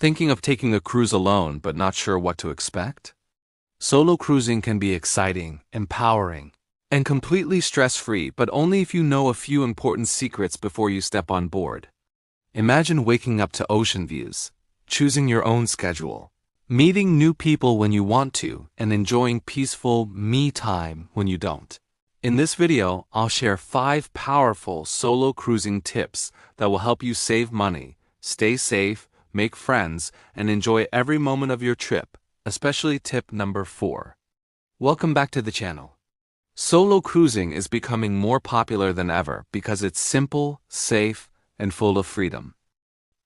Thinking of taking a cruise alone but not sure what to expect? Solo cruising can be exciting, empowering, and completely stress-free, but only if you know a few important secrets before you step on board. Imagine waking up to ocean views, choosing your own schedule, meeting new people when you want to, and enjoying peaceful me time when you don't. In this video, I'll share 5 powerful solo cruising tips that will help you save money, stay safe, make friends, and enjoy every moment of your trip, especially tip number 4. Welcome back to the channel. Solo cruising is becoming more popular than ever because it's simple, safe, and full of freedom.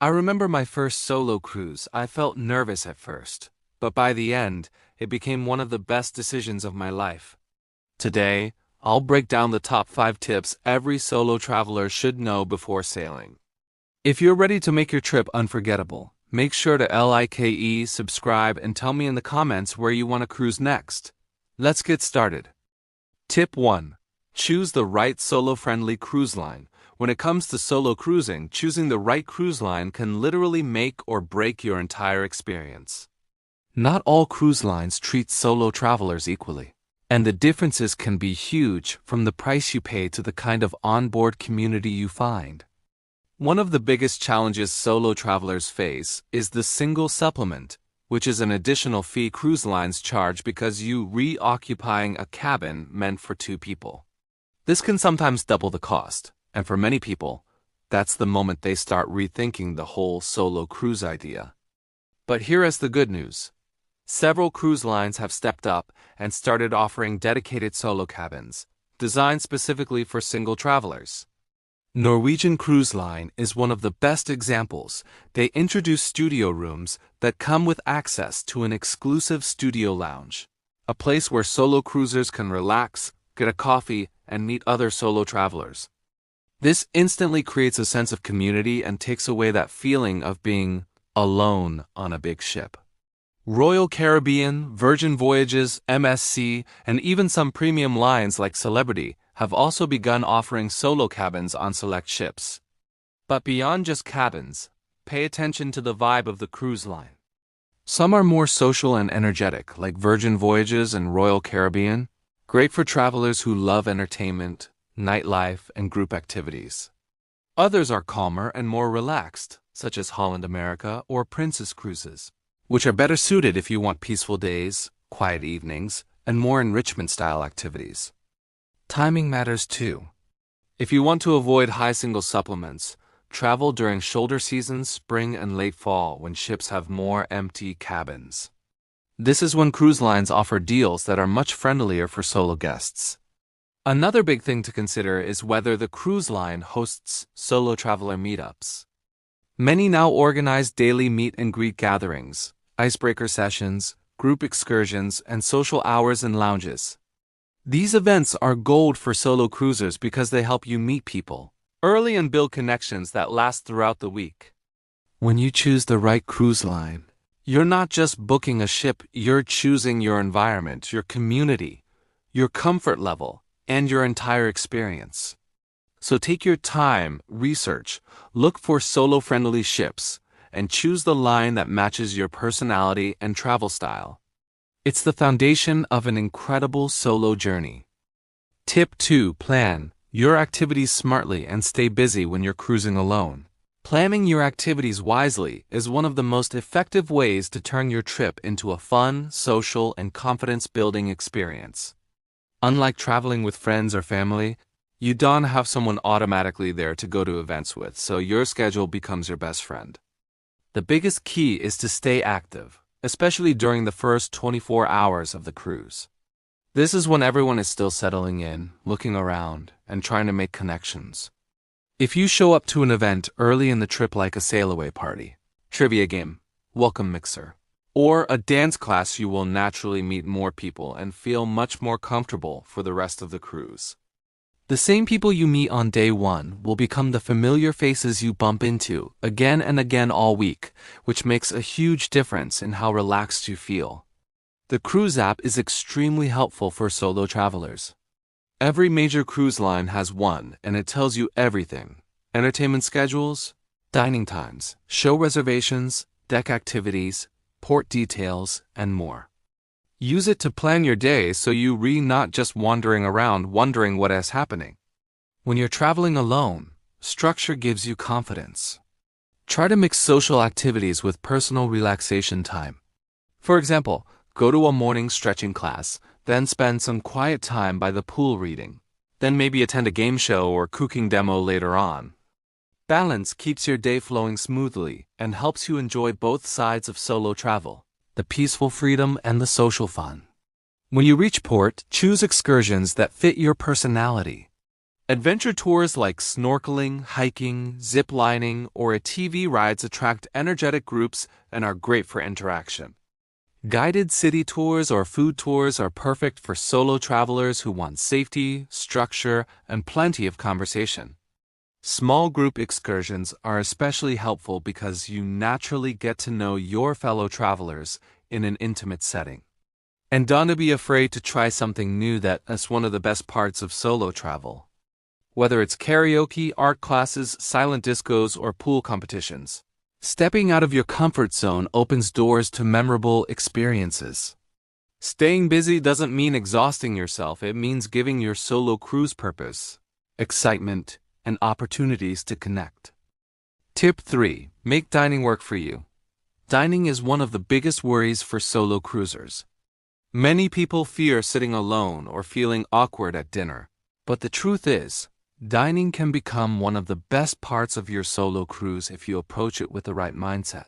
I remember my first solo cruise. I felt nervous at first, but by the end, it became one of the best decisions of my life. Today, I'll break down the top 5 tips every solo traveler should know before sailing. If you're ready to make your trip unforgettable, make sure to like, subscribe, and tell me in the comments where you want to cruise next. Let's get started. Tip 1. Choose the right solo-friendly cruise line. When it comes to solo cruising, choosing the right cruise line can literally make or break your entire experience. Not all cruise lines treat solo travelers equally, and the differences can be huge from the price you pay to the kind of onboard community you find. One of the biggest challenges solo travelers face is the single supplement, which is an additional fee cruise lines charge because you reoccupying a cabin meant for 2 people. This can sometimes double the cost, and for many people, that's the moment they start rethinking the whole solo cruise idea. But here is the good news. Several cruise lines have stepped up and started offering dedicated solo cabins, designed specifically for single travelers. Norwegian Cruise Line is one of the best examples. They introduce studio rooms that come with access to an exclusive studio lounge, a place where solo cruisers can relax, get a coffee, and meet other solo travelers. This instantly creates a sense of community and takes away that feeling of being alone on a big ship. Royal Caribbean, Virgin Voyages, MSC, and even some premium lines like Celebrity have also begun offering solo cabins on select ships. But beyond just cabins, pay attention to the vibe of the cruise line. Some are more social and energetic, like Virgin Voyages and Royal Caribbean, great for travelers who love entertainment, nightlife, and group activities. Others are calmer and more relaxed, such as Holland America or Princess Cruises, which are better suited if you want peaceful days, quiet evenings, and more enrichment-style activities. Timing matters too. If you want to avoid high single supplements, travel during shoulder seasons, spring and late fall when ships have more empty cabins. This is when cruise lines offer deals that are much friendlier for solo guests. Another big thing to consider is whether the cruise line hosts solo traveler meetups. Many now organize daily meet and greet gatherings, icebreaker sessions, group excursions, and social hours in lounges. These events are gold for solo cruisers because they help you meet people early and build connections that last throughout the week. When you choose the right cruise line, you're not just booking a ship, you're choosing your environment, your community, your comfort level, and your entire experience. So take your time, research, look for solo-friendly ships, and choose the line that matches your personality and travel style. It's the foundation of an incredible solo journey. Tip 2. Plan your activities smartly and stay busy when you're cruising alone. Planning your activities wisely is one of the most effective ways to turn your trip into a fun, social, and confidence-building experience. Unlike traveling with friends or family, you don't have someone automatically there to go to events with, so your schedule becomes your best friend. The biggest key is to stay active, especially during the first 24 hours of the cruise. This is when everyone is still settling in, looking around, and trying to make connections. If you show up to an event early in the trip like a sail-away party, trivia game, welcome mixer, or a dance class, you will naturally meet more people and feel much more comfortable for the rest of the cruise. The same people you meet on day 1 will become the familiar faces you bump into again and again all week, which makes a huge difference in how relaxed you feel. The cruise app is extremely helpful for solo travelers. Every major cruise line has one, and it tells you everything: entertainment schedules, dining times, show reservations, deck activities, port details, and more. Use it to plan your day so you're not just wandering around wondering what is happening. When you're traveling alone, structure gives you confidence. Try to mix social activities with personal relaxation time. For example, go to a morning stretching class, then spend some quiet time by the pool reading. Then maybe attend a game show or cooking demo later on. Balance keeps your day flowing smoothly and helps you enjoy both sides of solo travel, the peaceful freedom and the social fun. When you reach port, choose excursions that fit your personality. Adventure tours like snorkeling, hiking, zip lining, or ATV rides attract energetic groups and are great for interaction. Guided city tours or food tours are perfect for solo travelers who want safety, structure, and plenty of conversation. Small group excursions are especially helpful because you naturally get to know your fellow travelers in an intimate setting. And don't be afraid to try something new. That's one of the best parts of solo travel. Whether it's karaoke, art classes, silent discos, or pool competitions, stepping out of your comfort zone opens doors to memorable experiences. Staying busy doesn't mean exhausting yourself, it means giving your solo cruise purpose, excitement, and opportunities to connect. Tip 3. Make dining work for you. Dining is one of the biggest worries for solo cruisers. Many people fear sitting alone or feeling awkward at dinner, but the truth is, dining can become one of the best parts of your solo cruise if you approach it with the right mindset.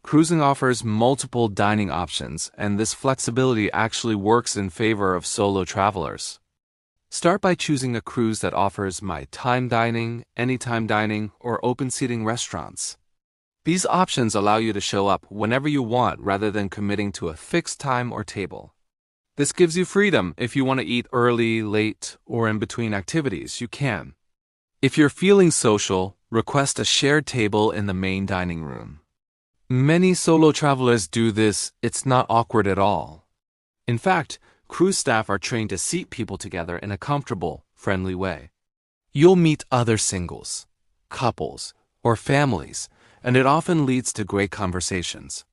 Cruising offers multiple dining options, and this flexibility actually works in favor of solo travelers. Start by choosing a cruise that offers my time dining, anytime dining, or open seating restaurants. These options allow you to show up whenever you want rather than committing to a fixed time or table. This gives you freedom. If you want to eat early, late, or in between activities, you can. If you're feeling social, request a shared table in the main dining room. Many solo travelers do this. It's not awkward at all. In fact, cruise staff are trained to seat people together in a comfortable, friendly way. You'll meet other singles, couples, or families, and it often leads to great conversations.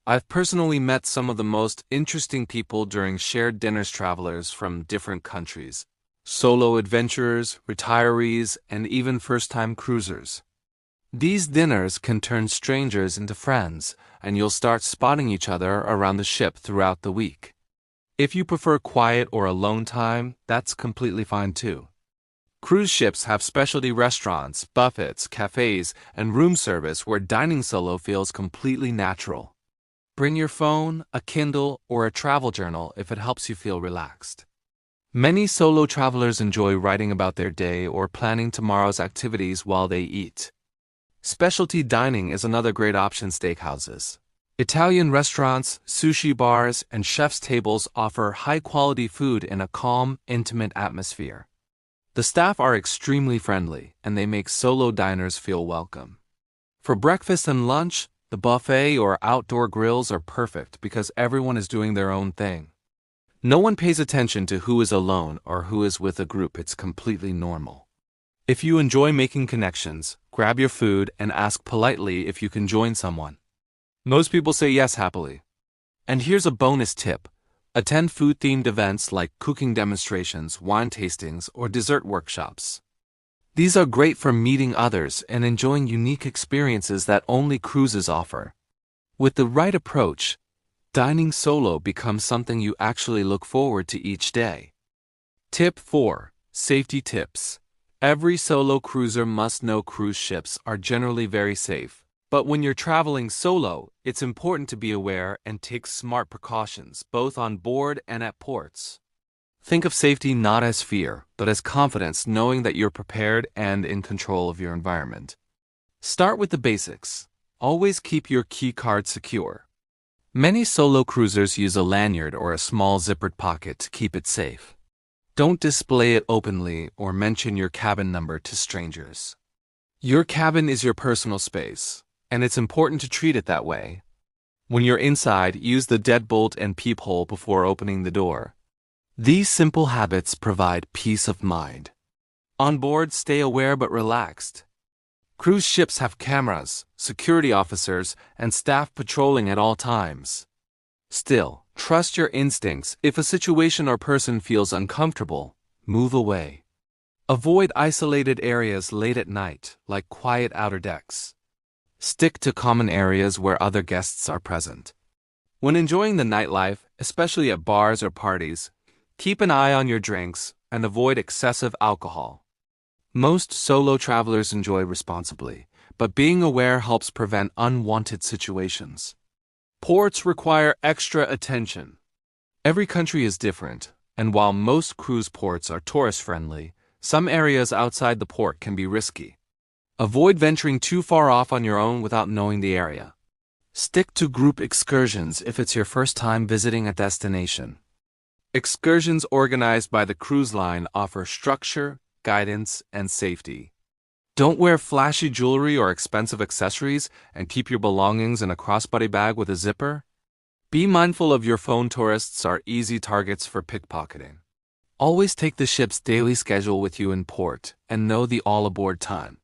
I've personally met some of the most interesting people during shared dinners. Travelers from different countries, solo adventurers, retirees, and even first-time cruisers. These dinners can turn strangers into friends, and you'll start spotting each other around the ship throughout the week. If you prefer quiet or alone time, that's completely fine too. Cruise ships have specialty restaurants, buffets, cafes, and room service where dining solo feels completely natural. Bring your phone, a Kindle, or a travel journal if it helps you feel relaxed. Many solo travelers enjoy writing about their day or planning tomorrow's activities while they eat. Specialty dining is another great option. Steakhouses, Italian restaurants, sushi bars, and chef's tables offer high-quality food in a calm, intimate atmosphere. The staff are extremely friendly, and they make solo diners feel welcome. For breakfast and lunch, the buffet or outdoor grills are perfect because everyone is doing their own thing. No one pays attention to who is alone or who is with a group. It's completely normal. If you enjoy making connections, grab your food and ask politely if you can join someone. Most people say yes happily. And here's a bonus tip. Attend food-themed events like cooking demonstrations, wine tastings, or dessert workshops. These are great for meeting others and enjoying unique experiences that only cruises offer. With the right approach, dining solo becomes something you actually look forward to each day. Tip 4. Safety tips. Every solo cruiser must know cruise ships are generally very safe. But when you're traveling solo, it's important to be aware and take smart precautions, both on board and at ports. Think of safety not as fear, but as confidence, knowing that you're prepared and in control of your environment. Start with the basics. Always keep your key card secure. Many solo cruisers use a lanyard or a small zippered pocket to keep it safe. Don't display it openly or mention your cabin number to strangers. Your cabin is your personal space, and it's important to treat it that way. When you're inside, use the deadbolt and peephole before opening the door. These simple habits provide peace of mind. On board, stay aware but relaxed. Cruise ships have cameras, security officers, and staff patrolling at all times. Still, trust your instincts. If a situation or person feels uncomfortable, move away. Avoid isolated areas late at night, like quiet outer decks. Stick to common areas where other guests are present. When enjoying the nightlife, especially at bars or parties, keep an eye on your drinks and avoid excessive alcohol. Most solo travelers enjoy responsibly, but being aware helps prevent unwanted situations. Ports require extra attention. Every country is different, and while most cruise ports are tourist-friendly, some areas outside the port can be risky. Avoid venturing too far off on your own without knowing the area. Stick to group excursions if it's your first time visiting a destination. Excursions organized by the cruise line offer structure, guidance, and safety. Don't wear flashy jewelry or expensive accessories and keep your belongings in a crossbody bag with a zipper. Be mindful of your phone. Tourists are easy targets for pickpocketing. Always take the ship's daily schedule with you in port and know the all-aboard time.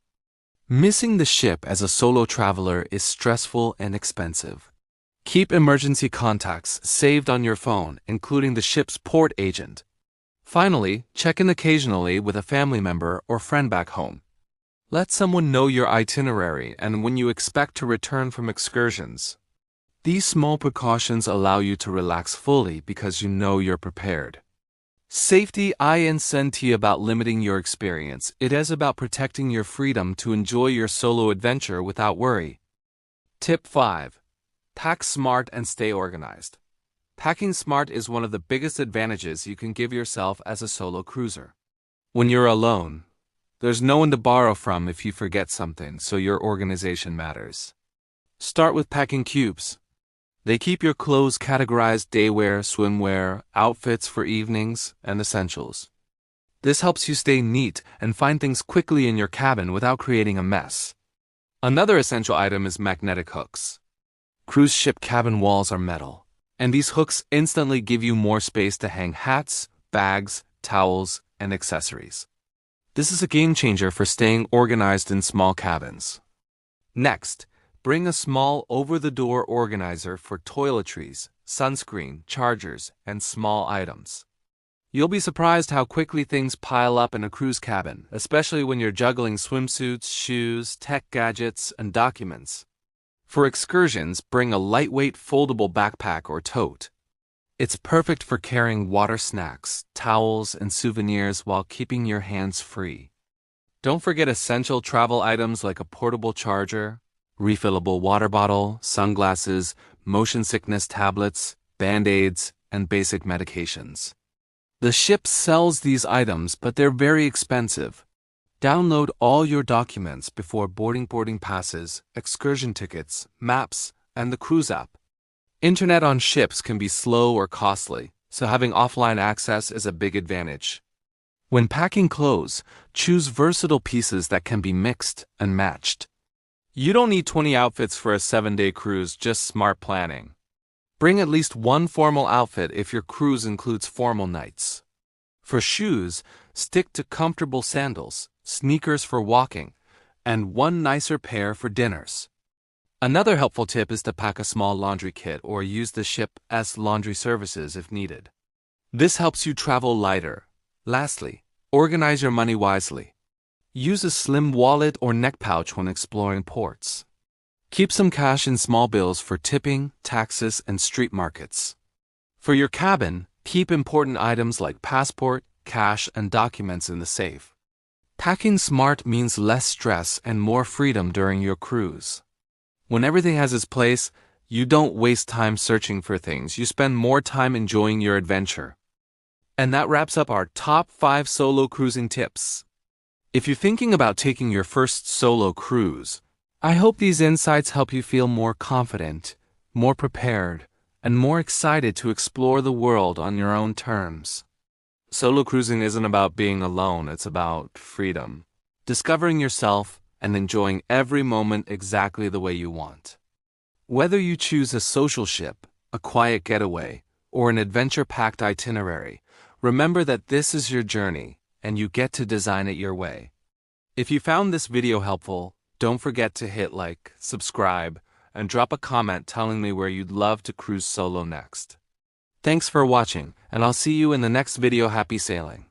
Missing the ship as a solo traveler is stressful and expensive. Keep emergency contacts saved on your phone, including the ship's port agent. Finally, check in occasionally with a family member or friend back home. Let someone know your itinerary and when you expect to return from excursions. These small precautions allow you to relax fully because you know you're prepared. Safety isn't about limiting your experience. It is about protecting your freedom to enjoy your solo adventure without worry. Tip 5. Pack smart and stay organized. Packing smart is one of the biggest advantages you can give yourself as a solo cruiser. When you're alone, there's no one to borrow from if you forget something, so your organization matters. Start with packing cubes. They keep your clothes categorized: daywear, swimwear, outfits for evenings, and essentials. This helps you stay neat and find things quickly in your cabin without creating a mess. Another essential item is magnetic hooks. Cruise ship cabin walls are metal, and these hooks instantly give you more space to hang hats, bags, towels, and accessories. This is a game changer for staying organized in small cabins. Next, bring a small over-the-door organizer for toiletries, sunscreen, chargers, and small items. You'll be surprised how quickly things pile up in a cruise cabin, especially when you're juggling swimsuits, shoes, tech gadgets, and documents. For excursions, bring a lightweight foldable backpack or tote. It's perfect for carrying water, snacks, towels, and souvenirs while keeping your hands free. Don't forget essential travel items like a portable charger, refillable water bottle, sunglasses, motion sickness tablets, band-aids, and basic medications. The ship sells these items, but they're very expensive. Download all your documents before boarding passes, excursion tickets, maps, and the cruise app. Internet on ships can be slow or costly, so having offline access is a big advantage. When packing clothes, choose versatile pieces that can be mixed and matched. You don't need 20 outfits for a 7-day cruise, just smart planning. Bring at least one formal outfit if your cruise includes formal nights. For shoes, stick to comfortable sandals, sneakers for walking, and one nicer pair for dinners. Another helpful tip is to pack a small laundry kit or use the ship's laundry services if needed. This helps you travel lighter. Lastly, organize your money wisely. Use a slim wallet or neck pouch when exploring ports. Keep some cash in small bills for tipping, taxes, and street markets. For your cabin, keep important items like passport, cash, and documents in the safe. Packing smart means less stress and more freedom during your cruise. When everything has its place, you don't waste time searching for things. You spend more time enjoying your adventure. And that wraps up our top 5 solo cruising tips. If you're thinking about taking your first solo cruise, I hope these insights help you feel more confident, more prepared, and more excited to explore the world on your own terms. Solo cruising isn't about being alone, it's about freedom, discovering yourself, and enjoying every moment exactly the way you want. Whether you choose a social ship, a quiet getaway, or an adventure-packed itinerary, remember that this is your journey, and you get to design it your way. If you found this video helpful, Don't forget to hit like, subscribe, and drop a comment telling me where you'd love to cruise solo next. Thanks for watching, and I'll see you in the next video. Happy sailing!